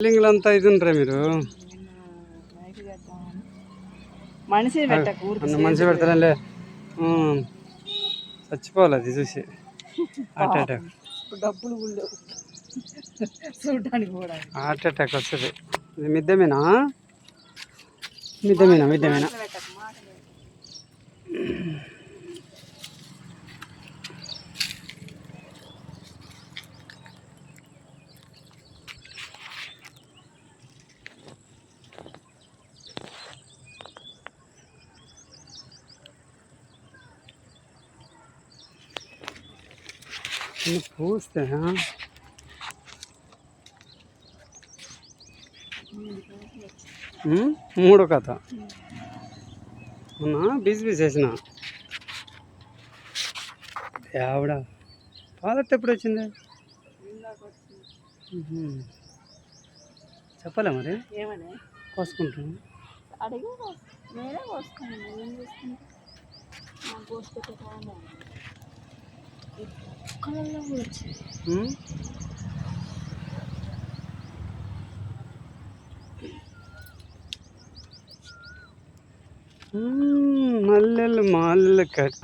బిల్డింగ్లంతా ఇది ఉంటారా మీరు? మనిషి మనిషి పెడతారంలే, చచ్చిపోవాలి అది చూసి. హార్ట్ అటాక్, డబ్బులు చూడటానికి కూడా హార్ట్ అటాక్ వస్తుంది. ఇది మిద్దమేనా? మిద్దమేనా? మిద్దమేనా? పూస్తే మూడో కథ. మొన్న బిజీ చేసిన ఆవిడ పాలెత్త ఎప్పుడు వచ్చింది చెప్పలే మరి. ఏమని కోసుకుంటున్నా అడిగి నేనే కోసుకున్నాను. ఏం చేసుకుంటా కళ్ళల్లో కూడా వచ్చింది. మల్లెలు మాలెలు కట్